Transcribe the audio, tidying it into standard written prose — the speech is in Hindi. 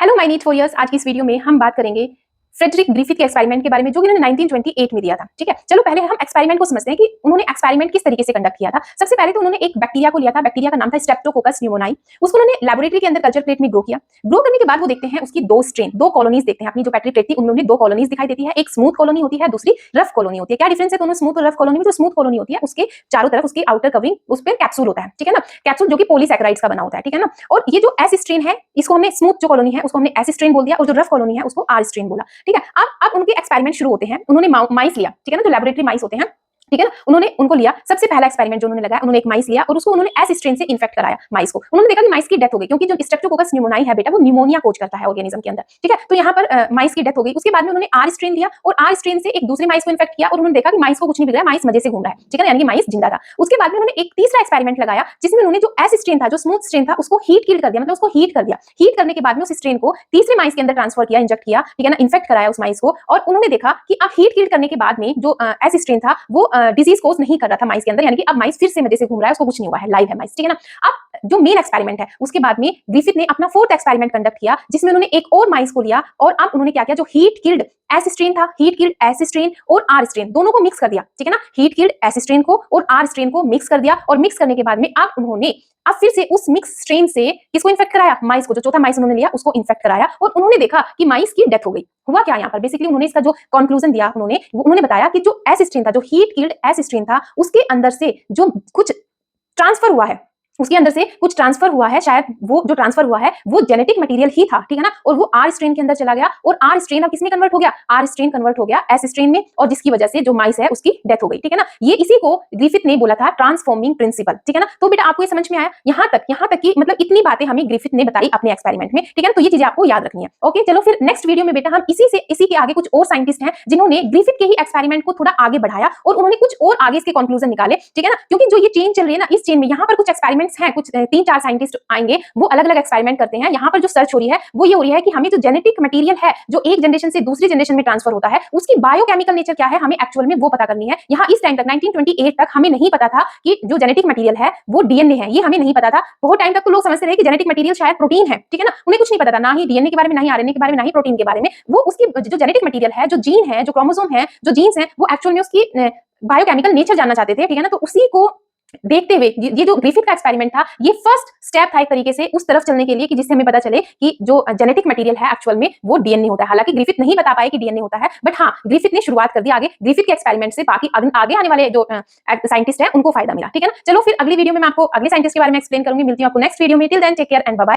Hello my NEET 4 years. आज की इस वीडियो में हम बात करेंगे फ्रेडरिक ग्रिफिथ के एक्सपेरिमेंट के बारे में जो कि उन्होंने 1928 में दिया था। ठीक है, चलो पहले हम एक्सपेरिमेंट को समझते हैं कि उन्होंने एक्सपेरिमेंट किस तरीके से कंडक्ट किया था। सबसे पहले तो उन्होंने एक बैक्टीरिया को लिया था, बैक्टीरिया का नाम था स्ट्रेप्टोकोकस न्यूमोनाई। उसको उन्होंने लैबोरेटरी के अंदर कल्चर प्लेट में ग्रो किया। ग्रो करने के बाद वो देखते हैं उसकी दो स्ट्रेन, दो कॉलोनीज देखते हैं। अपनी जो पेट्री प्लेट थी उनमें उन्हें दो कॉलोनीज दिखाई देती है, एक स्मूथ कॉलोनी होती है, दूसरी रफ कॉलोनी होती है। क्या डिफरेंस है दोनों स्मूथ और रफ कॉलोनी में? जो स्मूथ कॉलोनी होती है उसके चारों तरफ उसकी आउटर कवरिंग, उस पर कैप्सूल होता है। ठीक है ना, कैप्सूल जो कि पॉलीसैकेराइड्स का बना होता है। ठीक है ना, और ये जो एस स्ट्रेन है इसको हमने स्मूथ जो कॉलोनी है उसको हमने एस स्ट्रेन बोल दिया और जो रफ कॉलोनी है उसको आर स्ट्रेन बोला। ठीक है, अब उनके एक्सपेरिमेंट शुरू होते हैं। उन्होंने माइस लिया, ठीक है ना, जो लैबोरेटरी माइस होते हैं, ठीक है ना, उन्होंने उनको लिया। सबसे पहला एक्सपेरिमेंट जो उन्होंने लगाया, उन्होंने एक माइस लिया और उसको उन्होंने एस स्ट्रेन से इन्फेक्ट कराया माइस को। उन्होंने देखा कि माइस की डेथ हो गई, क्योंकि जो स्ट्रेप्टोकोकस न्यूमोनाई है बेटा वो न्यूमोनिया कोज करता है ऑर्गेनिज्म के अंदर। ठीक है, तो यहाँ पर माइस की डेथ हो गई। उसके बाद में उन्होंने आर स्ट्रेन लिया और आर स्ट्रेन से एक दूसरे माइस को इन्फेक्ट किया और उन्होंने देखा कि माइस को कुछ नहीं बिगड़ा, माइस मजे से घूम रहा है। ठीक है ना, यानी कि माइस जिंदा था। उसके बाद में उन्होंने एक तीसरा एक्सपेरिमेंट लगाया जिसमें उन्होंने जो एस स्ट्रेन था, जो स्मूथ स्ट्रेन था, उसको हीट किल कर दिया, मतलब उसको हीट कर दिया। हीट करने के बाद में उस स्ट्रेन को तीसरे माइस के अंदर ट्रांसफर किया, इंजेक्ट किया, ठीक है ना, इन्फेक्ट कराया उस माइस को। और उन्होंने देखा कि अब हीट किल करने के बाद में जो एस स्ट्रेन था वो डिजीज कोज नहीं कर रहा था माइस के अंदर, यानी कि अब माइस फिर से मजे से घूम रहा है, उसको कुछ नहीं हुआ है, लाइव है माइस। ठीक है ना, अब जो मेन एक्सपेरिमेंट है उसके बाद में ग्रिफिथ ने अपना फोर्थ एक्सपेरिमेंट कंडक्ट किया जिसमें उन्होंने एक और माइस को लिया और अब उन्होंने क्या किया, जो हीट किल्ड एस स्ट्रेन था, हीट किल्ड एस स्ट्रेन और आर स्ट्रेन दोनों को मिक्स कर दिया। ठीक है ना, हीट किल्ड एस स्ट्रेन को और आर स्ट्रेन को मिक्स कर दिया और मिक्स करने के बाद में अब उन्होंने अब फिर से उस मिक्स स्ट्रेन से किसको इन्फेक्ट कराया, माइस को। जो चौथा माइस उन्होंने लिया उसको इन्फेक्ट कराया और उन्होंने देखा कि माइस की डेथ हो गई। हुआ क्या यहाँ पर, बेसिकली उन्होंने इसका जो कंक्लूजन दिया, उन्होंने बताया कि जो एस स्ट्रेन था, जो हीट किल्ड एस स्ट्रेन था, उसके अंदर से जो कुछ ट्रांसफर हुआ है, उसके अंदर से कुछ ट्रांसफर हुआ है, शायद वो जो ट्रांसफर हुआ है वो जेनेटिक मटेरियल ही था। ठीक है ना, और वो आर स्ट्रेन के अंदर चला गया और आर स्ट्रेन अब किसमें कन्वर्ट हो गया, आर स्ट्रेन कन्वर्ट हो गया एस स्ट्रेन में, और जिसकी वजह से जो माइस है उसकी डेथ हो गई। ठीक है ना, ये इसी को ग्रिफिथ ने बोला था ट्रांसफॉर्मिंग प्रिंसिपल। ठीक है ना, तो बेटा आपको ये समझ में आया यहाँ तक कि मतलब इतनी बातें हमें ग्रिफिथ ने बताई अपने एक्सपेरिमेंट में। ठीक है ना, तो ये चीजें आपको याद रखनी है। ओके, चलो फिर नेक्स्ट वीडियो में बेटा हम इसी के आगे कुछ और साइंटिस्ट हैं जिन्होंने ग्रिफिथ के ही एक्सपेरिमेंट को थोड़ा आगे बढ़ाया और उन्होंने कुछ और आगे इसके कंक्लूजन निकाले। ठीक है ना, क्योंकि जो ये चेन चल रही है ना, इस चेन में यहाँ पर कुछ एक्सपेरिमेंट्स हैं, कुछ 3-4 साइंटिस्ट आएंगे, वो अलग अलग एक्सपेरिमेंट करते हैं। यहाँ पर जो सर्च हो रही है वो ये हो रही है कि हमें जो जेनेटिक मटेरियल है जो एक जनरेशन से दूसरी जनरेशन में ट्रांसफर होता है उसकी बायोकेमिकल नेचर क्या है, हमें एक्चुअल में वो पता करनी है। यहाँ इस टाइम तक 1928 तक हमें नहीं पता था कि जो जेनेटिक मटेरियल है वो डीएनए है, ये हमें नहीं पता था। बहुत टाइम तक तो लोग समझते रहे कि जेनेटिक मटेरियल शायद प्रोटीन है। ठीक है ना, उन्हें कुछ नहीं पता था, ना ही डीएनए के बारे में, ना ही आरएनए के बारे में, ना ही प्रोटीन के बारे में। वो उसकी जो जेनेटिक मटेरियल है, जो जीन है, जो क्रोमोसोम है, जो जीन्स है, वो एक्चुअल में उसकी बायोकेमिकल नेचर जानना चाहते थे। ठीक है ना, तो उसी को देखते हुए ये जो ग्रिफिथ का एक्सपेरिमेंट था ये फर्स्ट स्टेप था एक तरीके से उस तरफ चलने के लिए कि जिससे हमें पता चले कि जो जेनेटिक मटेरियल है एक्चुअल में वो डीएनए होता है। हालांकि ग्रिफिथ नहीं बता पाए कि डीएनए होता है, बट हाँ ग्रिफिथ ने शुरुआत कर दी आगे। ग्रिफिथ के एक्सपेरिमेंट से बाकी आगे आने वाले जो साइंटिस्ट हैं उनको फायदा मिला। ठीक है ना, चलो फिर अगली वीडियो में मैं आपको अगले साइंटिस्ट के बारे में एक्सप्लेन करूंगी। मिलती हूं आपको नेक्स्ट वीडियो में। Till then take care and bye bye.